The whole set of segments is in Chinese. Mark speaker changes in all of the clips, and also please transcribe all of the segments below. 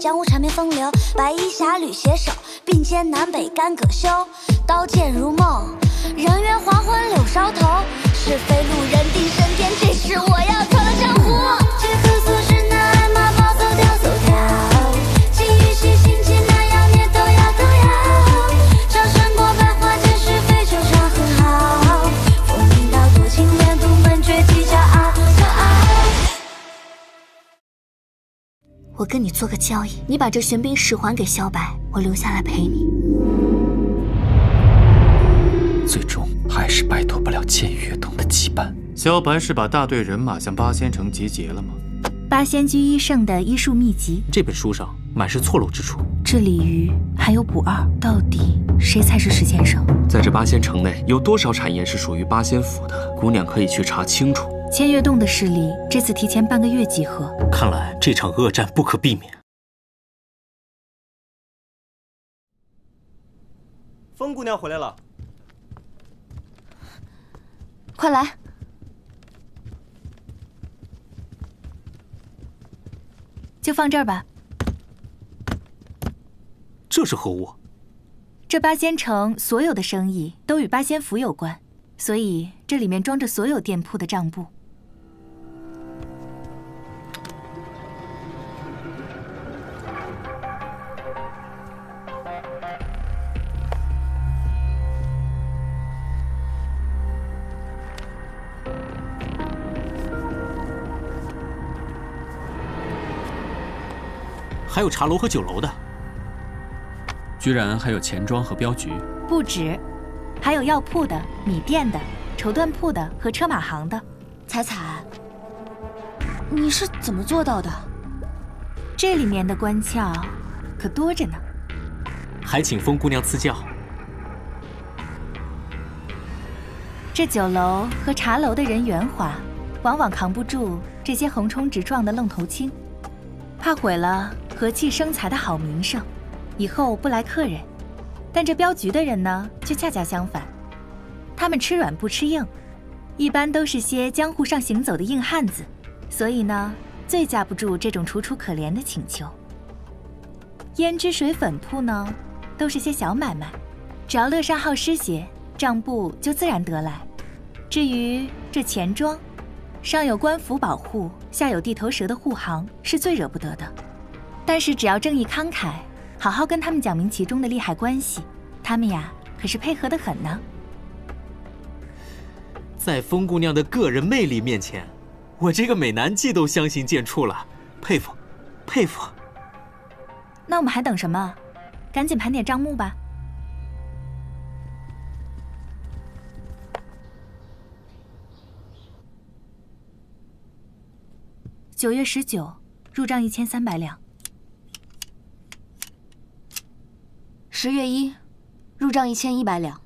Speaker 1: 江湖缠绵风流，白衣侠侣携手并肩南北干戈休。刀剑如梦，人约黄昏柳梢头。是非路人定胜天，这是我要闯的江湖。结合俗世难挨骂，暴走跳走跳。金玉细心机难妖孽都要。掌声过百花间，是非就唱很好。风鸣刀多情恋，独门绝技骄傲。我跟你做个交易，你把这玄冰石还给萧白，我留下来陪你。
Speaker 2: 最终还是摆脱不了剑与月洞的羁绊。
Speaker 3: 萧白是把大队人马向八仙城集结了吗？
Speaker 1: 八仙居一圣的医术秘籍，
Speaker 2: 这本书上满是错漏之处。
Speaker 1: 这鲤鱼还有卜二，到底谁才是石先生？
Speaker 2: 在这八仙城内，有多少产业是属于八仙府的？姑娘可以去查清楚。
Speaker 1: 千月洞的势力这次提前半个月集合，
Speaker 2: 看来这场恶战不可避免。
Speaker 4: 风姑娘回来了，
Speaker 1: 快来！就放这儿吧。
Speaker 2: 这是何物？
Speaker 1: 这八仙城所有的生意都与八仙府有关，所以这里面装着所有店铺的账簿。
Speaker 2: 还有茶楼和酒楼的，
Speaker 5: 居然还有钱庄和镖局。
Speaker 1: 不止，还有药铺的、米店的、绸缎铺的和车马行的。彩彩，你是怎么做到的？这里面的关窍可多着呢。
Speaker 2: 还请风姑娘赐教。
Speaker 1: 这酒楼和茶楼的人圆滑，往往扛不住这些横冲直撞的愣头青，怕毁了和气生财的好名声，以后不来客人。但这镖局的人呢，却恰恰相反，他们吃软不吃硬，一般都是些江湖上行走的硬汉子，所以呢，最架不住这种楚楚可怜的请求。胭脂水粉铺呢，都是些小买卖，只要乐善好施些，账簿就自然得来。至于这钱庄，上有官府保护，下有地头蛇的护航，是最惹不得的。但是只要正义慷慨，好好跟他们讲明其中的利害关系，他们呀可是配合得很呢。
Speaker 2: 在风姑娘的个人魅力面前，我这个美男计都相形见绌了，佩服，佩服。
Speaker 1: 那我们还等什么？赶紧盘点账目吧。9月19入账1300两。10月1入账1100两。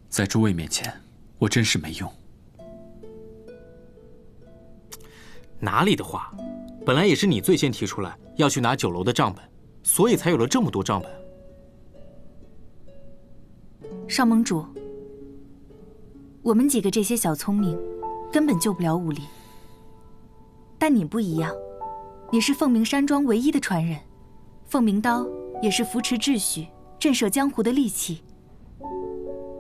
Speaker 5: 在诸位面前，我真是没用。
Speaker 2: 哪里的话，本来也是你最先提出来要去拿酒楼的账本，所以才有了这么多账本。
Speaker 1: 少盟主，我们几个这些小聪明，根本救不了武林。但你不一样，你是凤鸣山庄唯一的传人，凤鸣刀也是扶持秩序、震慑江湖的利器。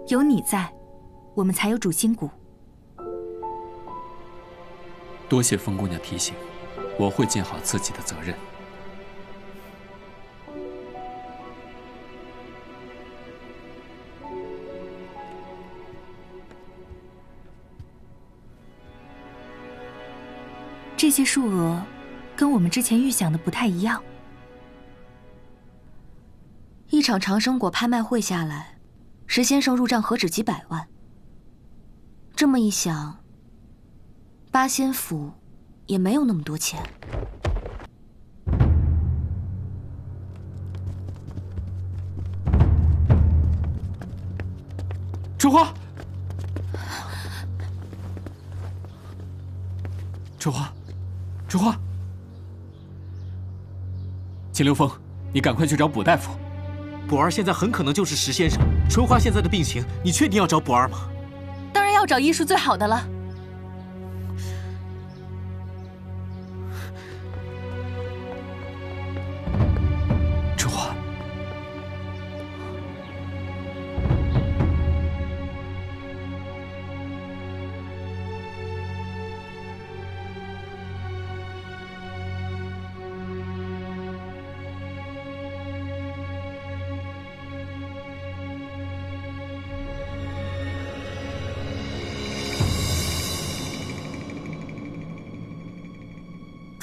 Speaker 1: 有你在，我们才有主心骨。
Speaker 5: 多谢风姑娘提醒，我会尽好自己的责任。
Speaker 1: 这些数额跟我们之前预想的不太一样。一场长生果拍卖会下来，石先生入账何止几百万。这么一想，八仙府也没有那么多钱。
Speaker 2: 春花，春花，春花，
Speaker 5: 秦流风，你赶快去找卜大夫。
Speaker 2: 卜儿现在很可能就是石先生。春花现在的病情，你确定要找卜儿吗？
Speaker 1: 当然要找医术最好的了。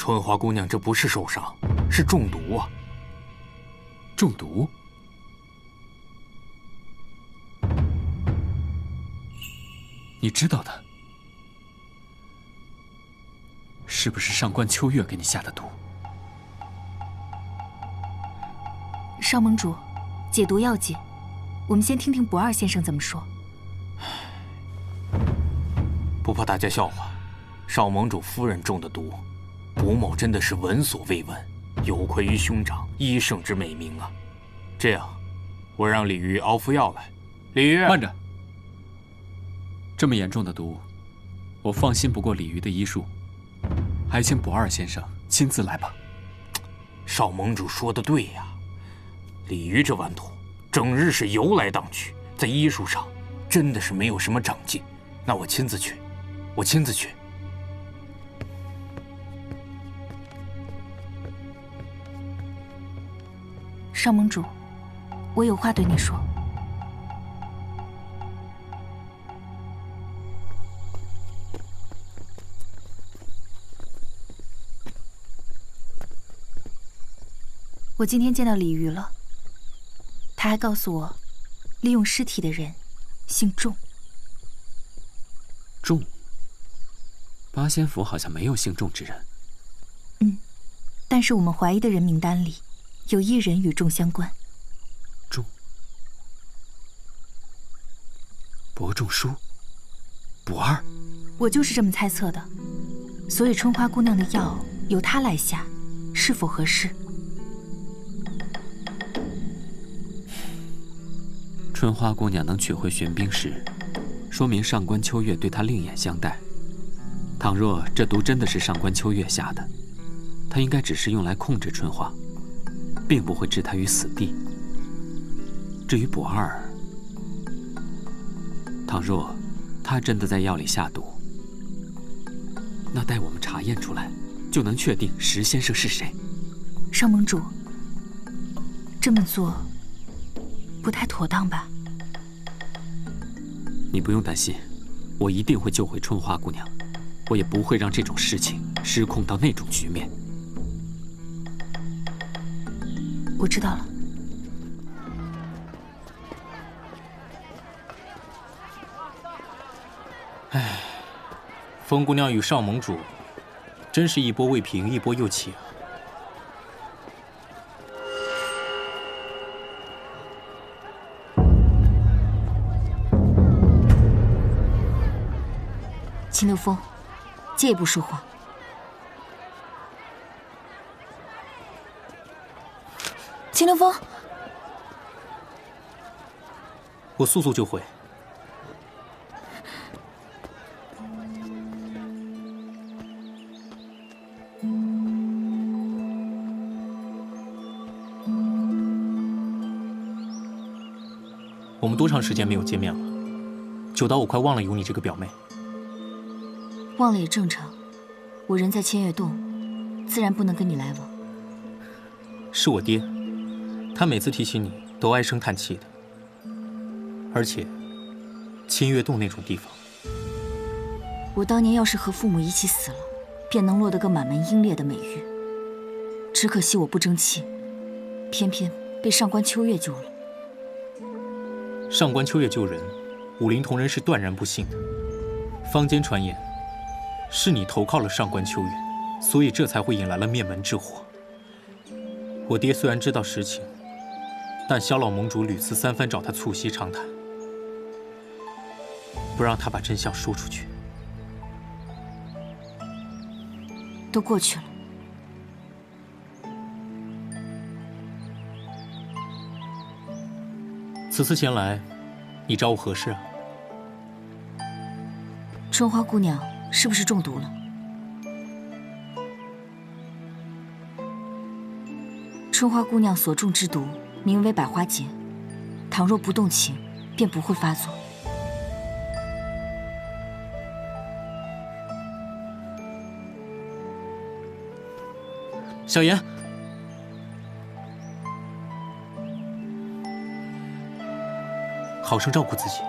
Speaker 2: 春花姑娘这不是受伤，是中毒啊！
Speaker 5: 中毒？你知道的？是不是上官秋月给你下的毒？
Speaker 1: 少盟主，解毒要紧，我们先听听不二先生怎么说。
Speaker 2: 不怕大家笑话，少盟主夫人中的毒，卜某真的是闻所未闻，有愧于兄长医圣之美名啊！这样，我让李渔熬服药来。李渔，
Speaker 5: 慢着！这么严重的毒，我放心不过李渔的医术，还请不二先生亲自来吧。
Speaker 2: 少盟主说的对呀，李渔这顽童，整日是游来荡去，在医术上真的是没有什么长进。那我亲自去，我亲自去。
Speaker 1: 少盟主，我有话对你说。我今天见到李渔了，他还告诉我，利用尸体的人姓仲。
Speaker 5: 仲？八仙府好像没有姓仲之人。
Speaker 1: 但是我们怀疑的人名单里，有一人与仲相关。
Speaker 5: 仲？伯仲叔？不二？
Speaker 1: 我就是这么猜测的。所以春花姑娘的药由他来下，是否合适？
Speaker 5: 春花姑娘能取回玄冰石，说明上官秋月对她另眼相待。倘若这毒真的是上官秋月下的，她应该只是用来控制春花，并不会置她于死地。至于不二，倘若他真的在药里下毒，那待我们查验出来，就能确定石先生是谁。
Speaker 1: 少盟主，这么做不太妥当吧？
Speaker 5: 你不用担心，我一定会救回春花姑娘，我也不会让这种事情失控到那种局面。
Speaker 1: 我知道了。
Speaker 2: 唉，风姑娘与少盟主，真是一波未平，一波又起啊！
Speaker 6: 秦流风，借一步说话。秦流风，
Speaker 2: 我速速就回。我们多长时间没有见面了？久到我快忘了有你这个表妹。
Speaker 6: 忘了也正常，我人在千月洞，自然不能跟你来往。
Speaker 2: 是我爹，他每次提起你都唉声叹气的。而且，千月洞那种地方，
Speaker 6: 我当年要是和父母一起死了，便能落得个满门英烈的美誉。只可惜我不争气，偏偏被上官秋月救了。
Speaker 2: 上官秋月救人，武林同人是断然不信的。坊间传言，是你投靠了上官秋月，所以这才会引来了灭门之祸。我爹虽然知道实情，但萧老盟主屡次三番找他促膝长谈，不让他把真相说出去。
Speaker 6: 都过去了。
Speaker 2: 此次前来，你找我何事啊？
Speaker 6: 春花姑娘是不是中毒了？春花姑娘所中之毒名为百花劫，倘若不动情，便不会发作。
Speaker 2: 小妍，好生照顾自己。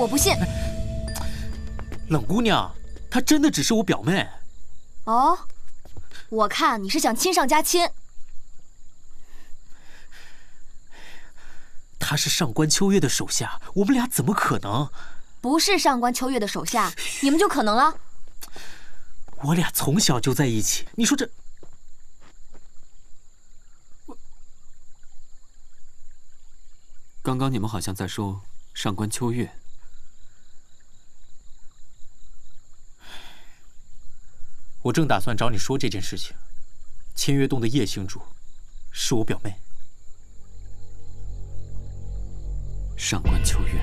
Speaker 6: 我不信。
Speaker 2: 冷姑娘，她真的只是我表妹。
Speaker 6: 哦，我看你是想亲上加亲。
Speaker 2: 她是上官秋月的手下，我们俩怎么可能？
Speaker 6: 不是上官秋月的手下，你们就可能了？
Speaker 2: 我俩从小就在一起，你说这……
Speaker 5: 刚刚你们好像在说上官秋月。
Speaker 2: 我正打算找你说这件事情。千月洞的叶星主是我表妹。
Speaker 5: 上官秋月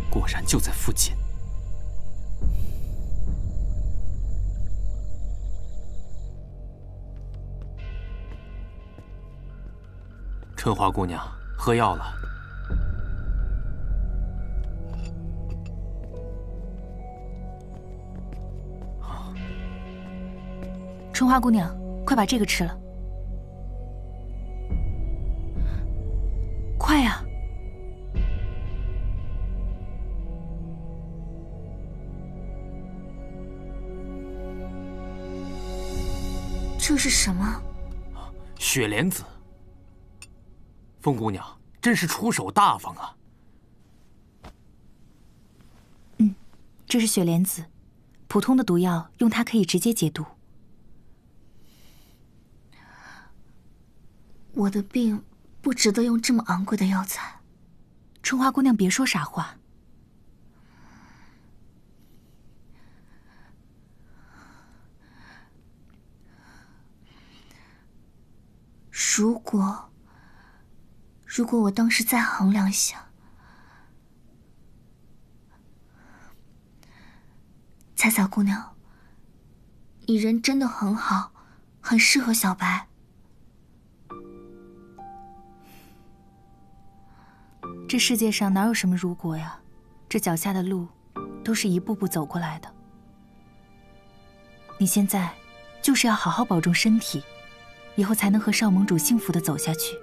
Speaker 5: 果然就在附近。
Speaker 3: 春花姑娘，喝药了。
Speaker 1: 春花姑娘，快把这个吃了，快呀！
Speaker 6: 这是什么？
Speaker 3: 雪莲子。凤姑娘真是出手大方啊！
Speaker 1: 这是雪莲子，普通的毒药用它可以直接解毒。
Speaker 6: 我的病不值得用这么昂贵的药材。
Speaker 1: 春花姑娘，别说傻话。如果我当时再衡量下，彩草姑娘，你人真的很好，很适合小白。这世界上哪有什么如果呀？这脚下的路，都是一步步走过来的。你现在就是要好好保重身体，以后才能和少盟主幸福的走下去。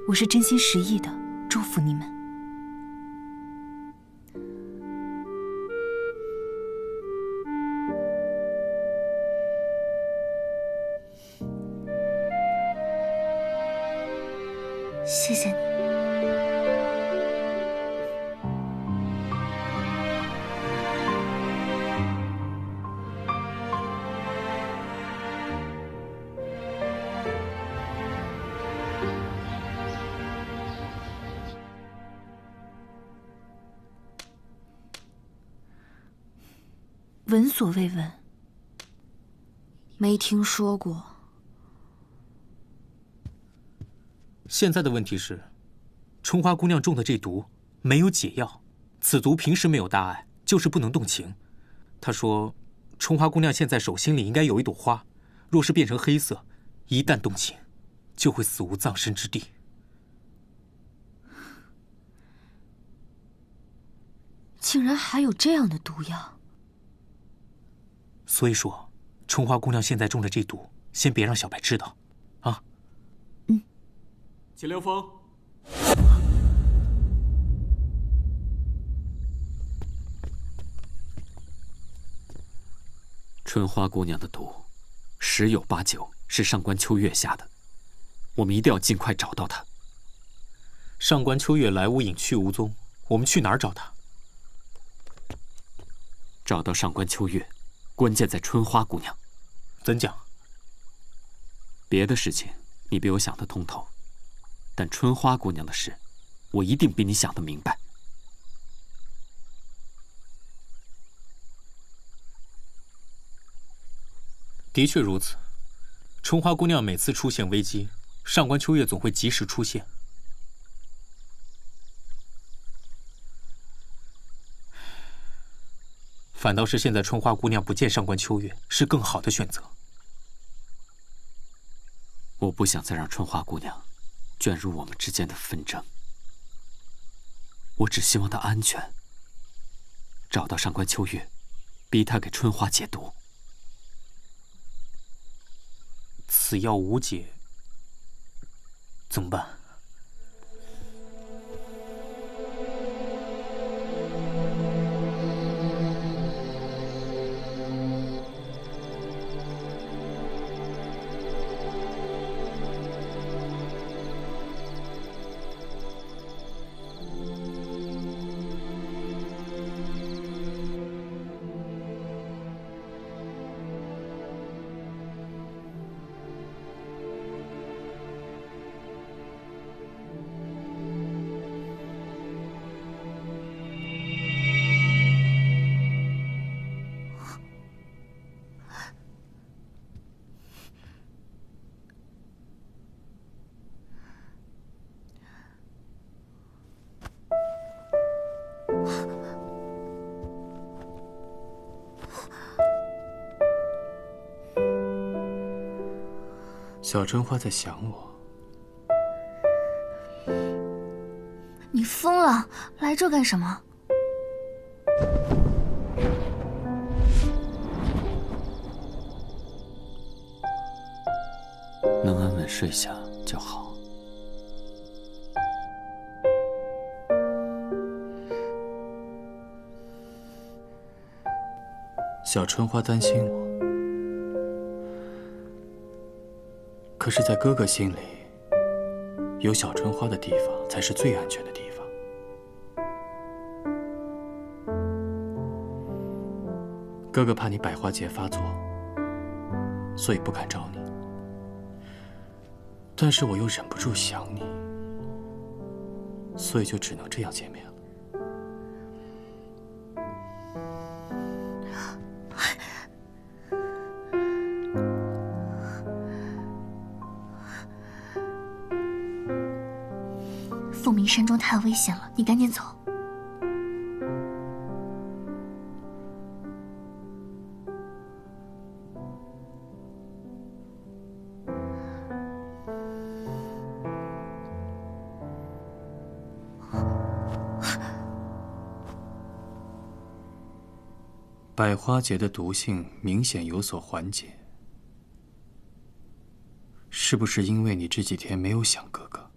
Speaker 1: 我是真心实意的祝福你们。谢谢你。闻所未闻，
Speaker 6: 没听说过。
Speaker 2: 现在的问题是，春花姑娘中的这毒没有解药，此毒平时没有大碍，就是不能动情。她说，春花姑娘现在手心里应该有一朵花，若是变成黑色，一旦动情，就会死无葬身之地。
Speaker 6: 竟然还有这样的毒药！
Speaker 2: 所以说，春花姑娘现在中的这毒，先别让小白知道，啊。
Speaker 5: 秦凌风，春花姑娘的毒，十有八九是上官秋月下的，我们一定要尽快找到她。
Speaker 2: 上官秋月来无影去无踪，我们去哪儿找她？
Speaker 5: 找到上官秋月，关键在春花姑娘。
Speaker 2: 怎讲？
Speaker 5: 别的事情你比我想得通透，但春花姑娘的事，我一定比你想得明白。
Speaker 2: 的确如此，春花姑娘每次出现危机，上官秋月总会及时出现。反倒是现在春花姑娘不见上官秋月，是更好的选择。
Speaker 5: 我不想再让春花姑娘卷入我们之间的纷争，我只希望她安全。找到上官秋月，逼她给春花解毒。
Speaker 2: 此药无解，怎么办？小春花在想我。
Speaker 6: 你疯了，来这干什么？
Speaker 5: 能安稳睡下就好。
Speaker 2: 小春花担心我，可是，在哥哥心里，有小春花的地方才是最安全的地方。哥哥怕你百花劫发作，所以不敢找你。但是我又忍不住想你，所以就只能这样见面了。
Speaker 6: 凤鸣山中太危险了，你赶紧走。
Speaker 2: 百花节的毒性明显有所缓解，是不是因为你这几天没有想哥哥？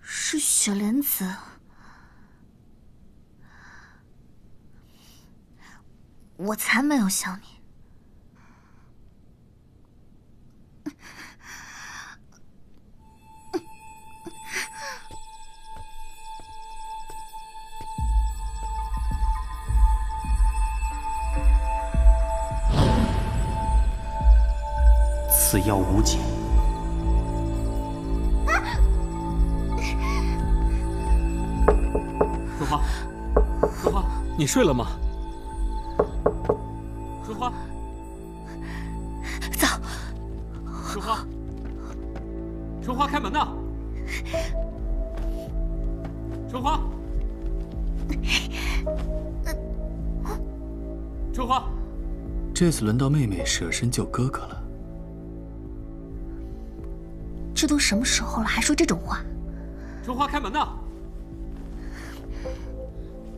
Speaker 6: 是雪莲子，我才没有想你。
Speaker 3: 此药无解。
Speaker 5: 春花，春花，你睡了吗？春花，
Speaker 6: 走。
Speaker 5: 春花，春花，开门呐！春花，春花，
Speaker 2: 这次轮到妹妹舍身救哥哥了。
Speaker 6: 这都什么时候了，还说这种话？
Speaker 5: 春花，开门呐！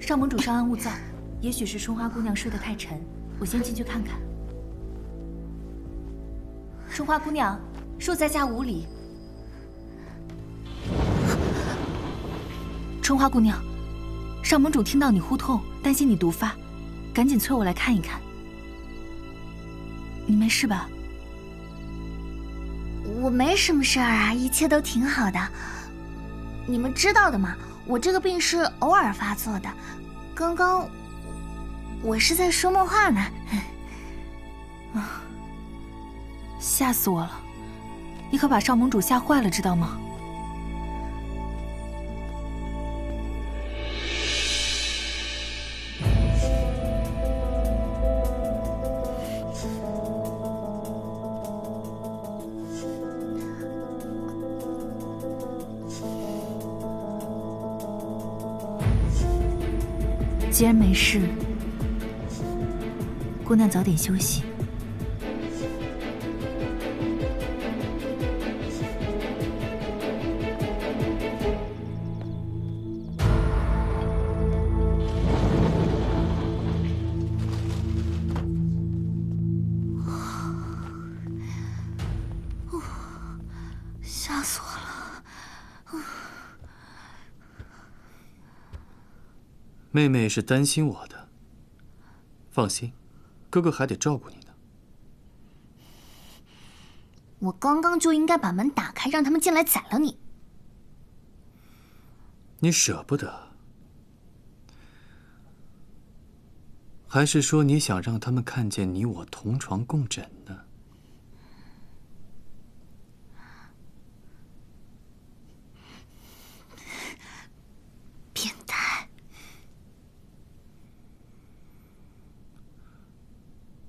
Speaker 1: 上盟主稍安勿躁，也许是春花姑娘睡得太沉，我先进去看看。春花姑娘，恕在下无礼。春花姑娘，上盟主听到你呼痛，担心你毒发，赶紧催我来看一看。你没事吧？
Speaker 6: 我没什么事儿啊，一切都挺好的。你们知道的嘛，我这个病是偶尔发作的。刚刚我是在说梦话呢。
Speaker 1: 吓死我了！你可把上盟主吓坏了，知道吗？既然没事，姑娘早点休息。
Speaker 6: 吓死我了！
Speaker 2: 妹妹是担心我的，放心，哥哥还得照顾你呢。
Speaker 6: 我刚刚就应该把门打开，让他们进来宰了你。
Speaker 2: 你舍不得，还是说你想让他们看见你我同床共枕呢？
Speaker 6: 变态！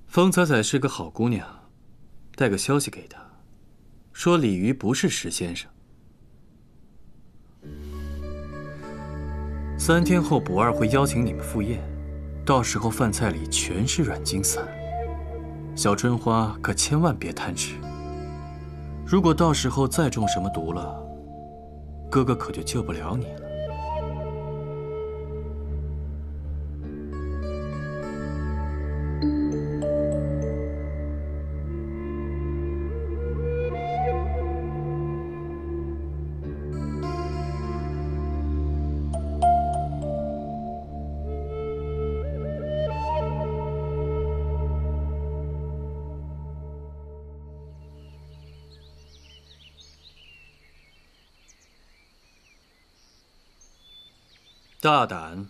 Speaker 2: 风采采是个好姑娘，带个消息给她，说李渔不是石先生。3天后，卜二会邀请你们赴宴，
Speaker 7: 到时候饭菜里全是软筋散，小春花可千万别贪吃。如果到时候再中什么毒了，哥哥可就救不了你了。大胆！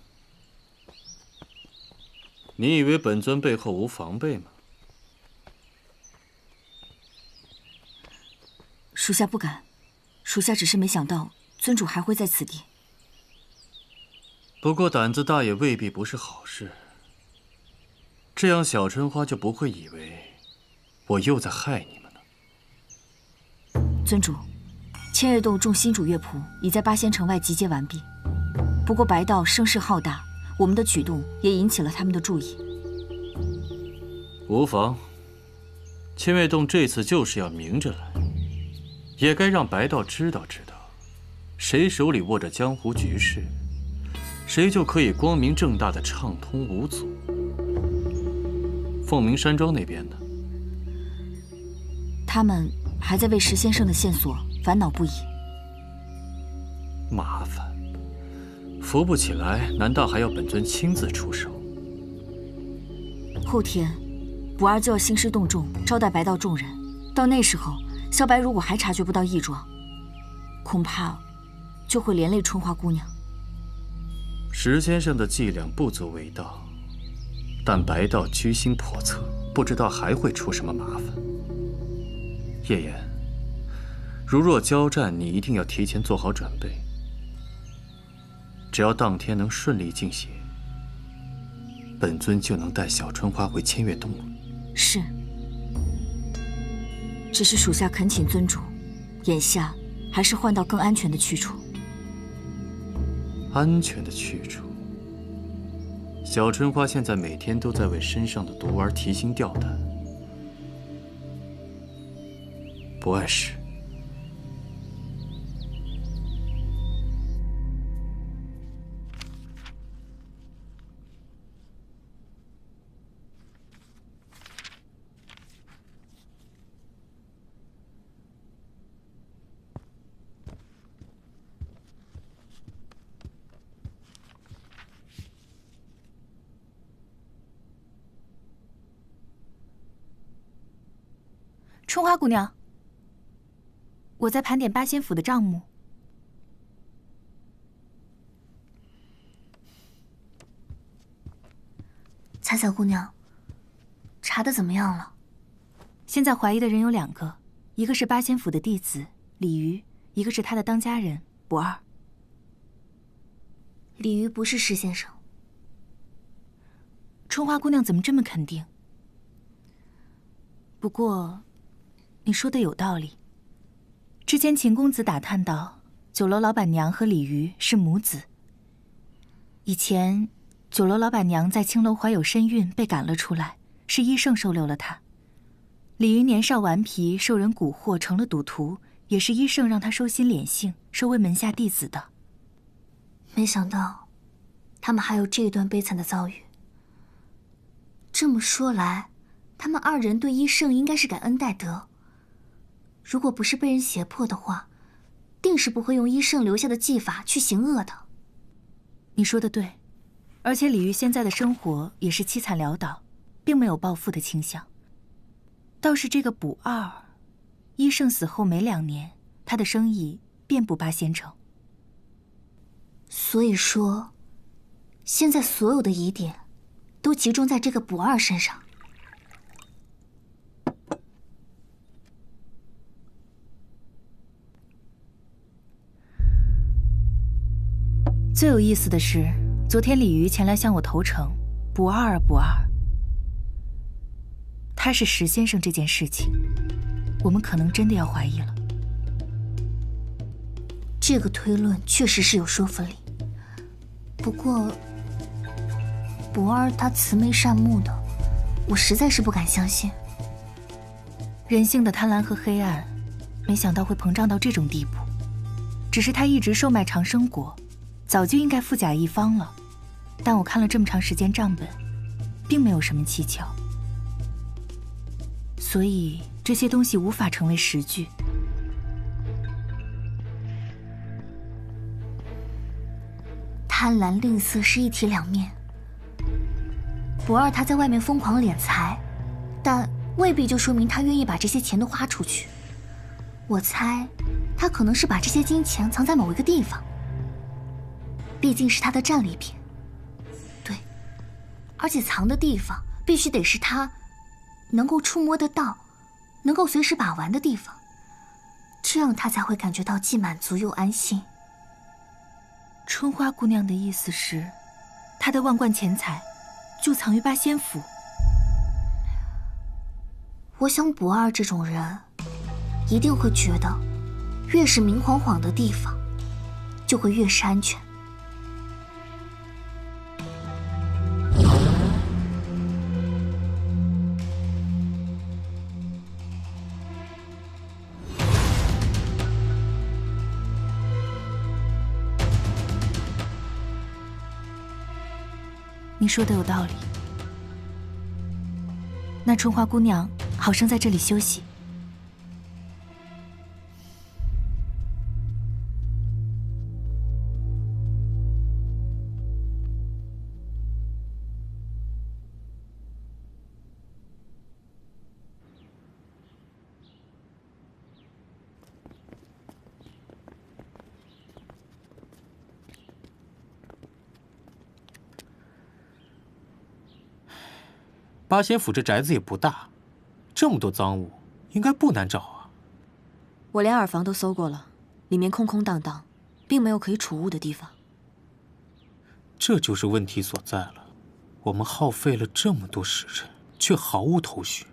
Speaker 7: 你以为本尊背后无防备吗？
Speaker 6: 属下不敢，属下只是没想到尊主还会在此地。
Speaker 7: 不过胆子大也未必不是好事，这样小春花就不会以为我又在害你们了。
Speaker 6: 尊主，千月洞众新主乐仆已在八仙城外集结完毕。不过白道声势浩大，我们的举动也引起了他们的注意。
Speaker 7: 无妨，千月洞这次就是要明着来，也该让白道知道，谁手里握着江湖局势，谁就可以光明正大的畅通无阻。凤鸣山庄那边呢？
Speaker 6: 他们还在为石先生的线索烦恼不已。
Speaker 7: 麻烦。扶不起来，难道还要本尊亲自出手？
Speaker 6: 后天，不二就要兴师动众招待白道众人，到那时候，萧白如果还察觉不到异状，恐怕就会连累春花姑娘。
Speaker 7: 石先生的伎俩不足为道，但白道居心叵测，不知道还会出什么麻烦。叶言，如若交战，你一定要提前做好准备。只要当天能顺利进行，本尊就能带小春花回千月洞了。
Speaker 6: 是，只是属下恳请尊主，眼下还是换到更安全的去处。
Speaker 7: 安全的去处。小春花现在每天都在为身上的毒儿提心吊胆，不碍事。
Speaker 1: 春花姑娘，我在盘点八仙府的账目。
Speaker 8: 彩彩姑娘，查的怎么样了？
Speaker 1: 现在怀疑的人有2个，一个是八仙府的弟子李渔，一个是他的当家人不二。
Speaker 8: 李渔不是石先生。
Speaker 1: 春花姑娘怎么这么肯定？不过，你说的有道理。之前秦公子打探到，酒楼老板娘和李渔是母子。以前，酒楼老板娘在青楼怀有身孕，被赶了出来，是医圣收留了她。李渔年少顽皮，受人蛊惑成了赌徒，也是医圣让他收心敛性，收为门下弟子的。
Speaker 8: 没想到，他们还有这一段悲惨的遭遇。这么说来，他们2人对医圣应该是感恩戴德。如果不是被人胁迫的话，定是不会用医圣留下的技法去行恶的。
Speaker 1: 你说的对，而且李渔现在的生活也是凄惨潦倒，并没有报复的倾向。倒是这个卜二，医圣死后没2年，他的生意遍布八仙城。
Speaker 8: 所以说，现在所有的疑点都集中在这个卜二身上。
Speaker 1: 最有意思的是，昨天李渔前来向我投诚，不二，他是石先生这件事情，我们可能真的要怀疑了。
Speaker 8: 这个推论确实是有说服力，不过不二他慈眉善目的，我实在是不敢相信。
Speaker 1: 人性的贪婪和黑暗，没想到会膨胀到这种地步。只是他一直售卖长生果，早就应该富甲一方了。但我看了这么长时间账本，并没有什么蹊跷，所以这些东西无法成为实据。
Speaker 8: 贪婪吝啬是一体两面。不二他在外面疯狂敛财，但未必就说明他愿意把这些钱都花出去。我猜，他可能是把这些金钱藏在某一个地方，毕竟是他的战利品。对，而且藏的地方必须得是他能够触摸得到、能够随时把玩的地方，这样他才会感觉到既满足又安心。
Speaker 1: 春花姑娘的意思是，她的万贯钱财就藏于八仙府。
Speaker 8: 我想不二这种人一定会觉得，越是明晃晃的地方，就会越是安全。
Speaker 1: 你说的有道理。那春花姑娘好生在这里休息。
Speaker 2: 八仙府这宅子也不大，这么多赃物，应该不难找啊。
Speaker 6: 我连耳房都搜过了，里面空空荡荡，并没有可以储物的地方。
Speaker 2: 这就是问题所在了。我们耗费了这么多时辰，却毫无头绪。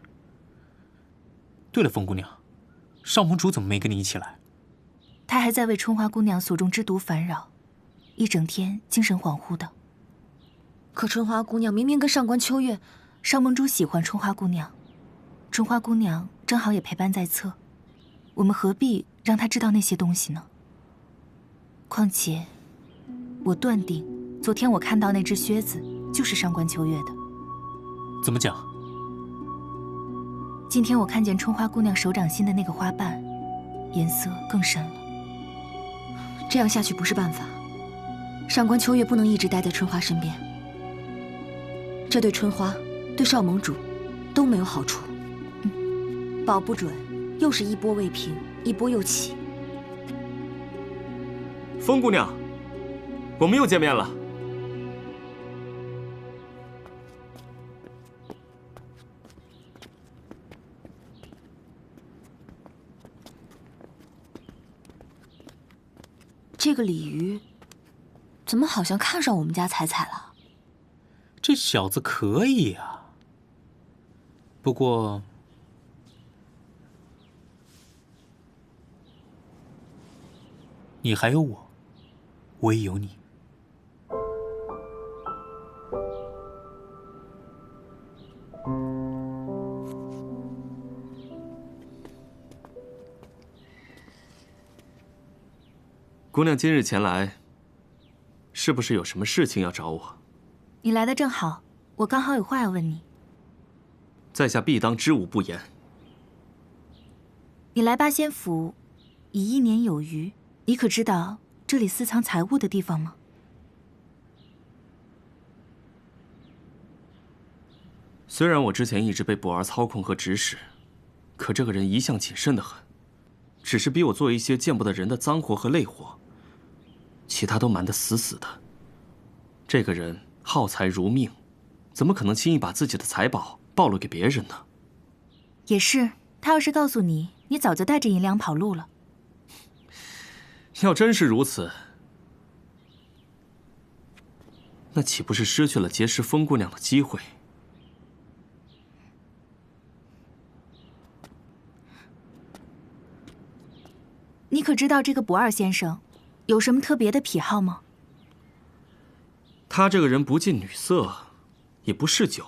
Speaker 2: 对了，风姑娘，上盟主怎么没跟你一起来？
Speaker 1: 他还在为春花姑娘所中之毒烦扰，一整天精神恍惚的。
Speaker 6: 可春花姑娘明明跟上官秋月……
Speaker 1: 上盟主喜欢春花姑娘，春花姑娘正好也陪伴在侧，我们何必让她知道那些东西呢？况且，我断定昨天我看到那只靴子就是上官秋月的。
Speaker 2: 怎么讲？
Speaker 1: 今天我看见春花姑娘手掌心的那个花瓣，颜色更深了。
Speaker 6: 这样下去不是办法，上官秋月不能一直待在春花身边，这对春花……对少盟主都没有好处，保不准又是一波未平，一波又起。
Speaker 4: 风姑娘，我们又见面了。
Speaker 6: 这个鲤鱼怎么好像看上我们家彩彩了？
Speaker 2: 这小子可以啊。不过，你还有我，我也有你。
Speaker 4: 姑娘今日前来，是不是有什么事情要找我？
Speaker 1: 你来的正好，我刚好有话要问你。
Speaker 4: 在下必当知无不言。
Speaker 1: 你来八仙府已1年有余，你可知道这里私藏财物的地方吗？
Speaker 4: 虽然我之前一直被不二操控和指使，可这个人一向谨慎得很，只是逼我做一些见不得人的脏活和累活，其他都瞒得死死的。这个人好财如命，怎么可能轻易把自己的财宝暴露给别人呢？
Speaker 1: 也是，他要是告诉你，你早就带着银两跑路了。
Speaker 4: 要真是如此，那岂不是失去了结识风姑娘的机会？
Speaker 1: 你可知道这个不二先生有什么特别的癖好吗？
Speaker 4: 他这个人不近女色，也不嗜酒，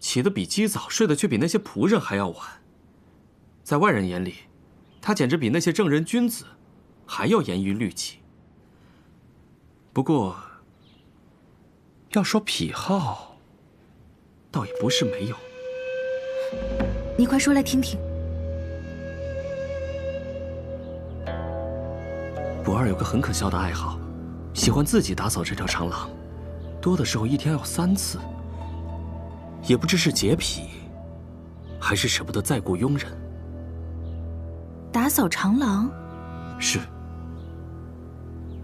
Speaker 4: 起得比鸡早，睡得却比那些仆人还要晚。在外人眼里，他简直比那些正人君子还要严于律己。不过，要说癖好，倒也不是没有。
Speaker 6: 你快说来听听。
Speaker 4: 不二有个很可笑的爱好，喜欢自己打扫这条长廊，多的时候一天要3次。也不知是洁癖，还是舍不得再雇佣人。
Speaker 1: 打扫长廊？
Speaker 4: 是。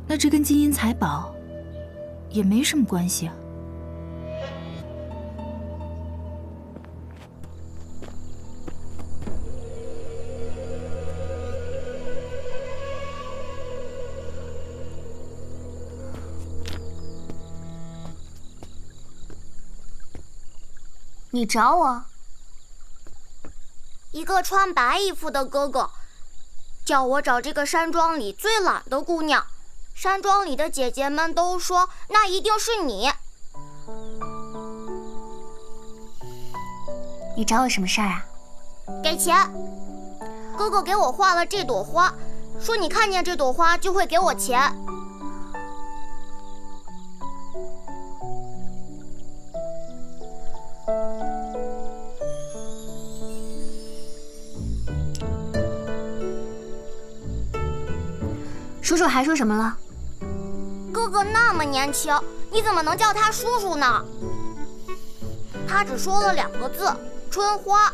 Speaker 1: 那这跟金银财宝也没什么关系啊。
Speaker 8: 你找我？
Speaker 9: 一个穿白衣服的哥哥，叫我找这个山庄里最懒的姑娘。山庄里的姐姐们都说那一定是你。
Speaker 8: 你找我什么事儿啊？
Speaker 9: 给钱。哥哥给我画了这朵花，说你看见这朵花就会给我钱。
Speaker 8: 叔叔还说什么了？
Speaker 9: 哥哥那么年轻，你怎么能叫他叔叔呢？他只说了2个字：春花。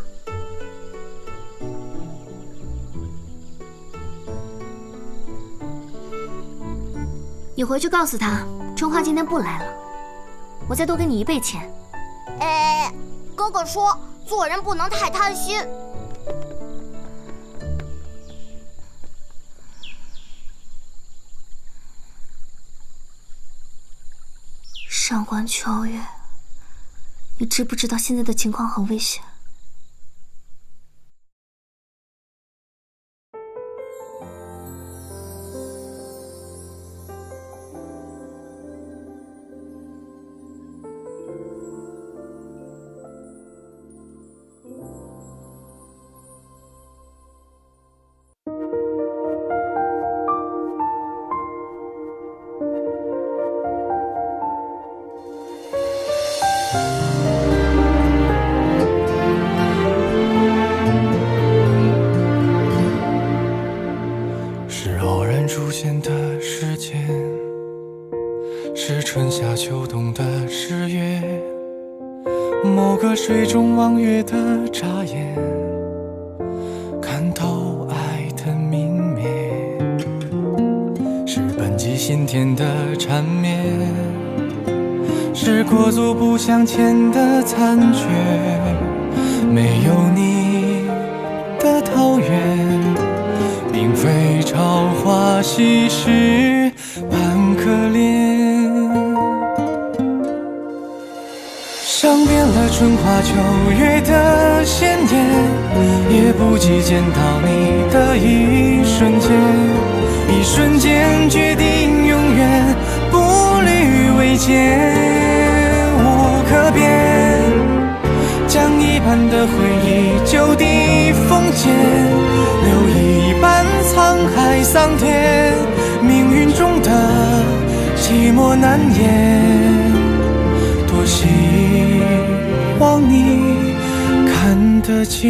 Speaker 8: 你回去告诉他，春花今天不来了，我再多给你1倍钱。
Speaker 9: 哎，哥哥说做人不能太贪心。
Speaker 8: 上官秋月，你知不知道现在的情况很危险？
Speaker 10: 出现的时间是春夏秋冬的10月，某个水中望月的眨眼，看透爱的明灭，是本季心田的缠绵，是国足不向前的残缺，没有你的桃源，并非朝花夕拾般可怜。尝遍了春花秋月的鲜艳，也不及见到你的一瞬间，一瞬间决定永远步履维艰，无可辩，将一半的回忆就地封缄，留一半沧海桑田，命运中的寂寞难言，多希望你看得见。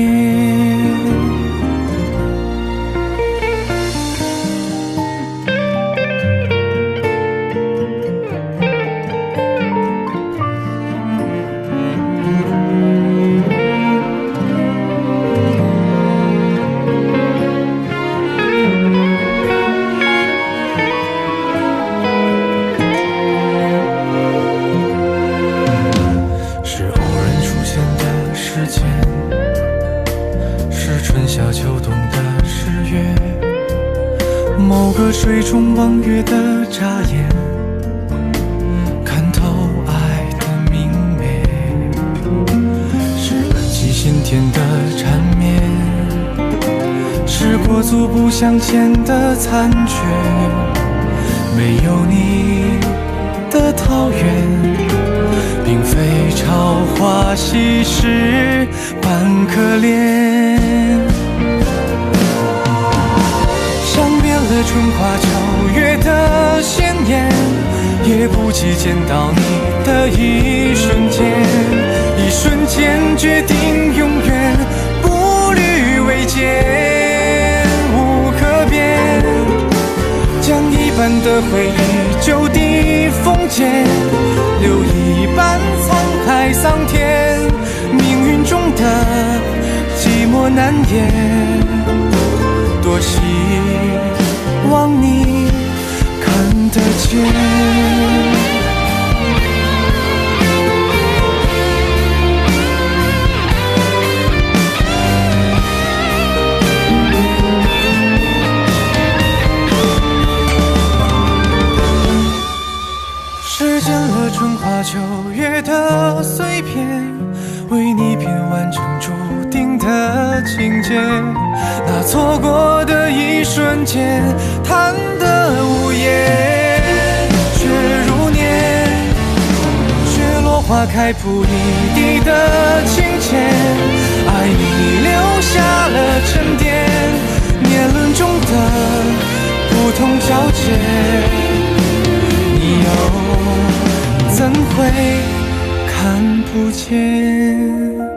Speaker 10: 某个水中望月的眨眼，看透爱的明媚，是本季心田的缠绵，是国足不向前的残缺，没有你的桃源，并非稀释般可怜。尝遍了春花秋月的鲜艳，也不及见到你的一瞬间。一瞬间决定永远步履维艰，无可变。将一半的回忆就地封建，留一半沧海桑田。命运中的寂寞难言，多希望你看得见。时间了春花秋月的碎片，为你编完成注定的情节。那错过的一瞬间，贪得无厌，却如年。雪落花开铺一地的情牵，爱你留下了沉淀。年轮中的不同交界，你又怎会看不见？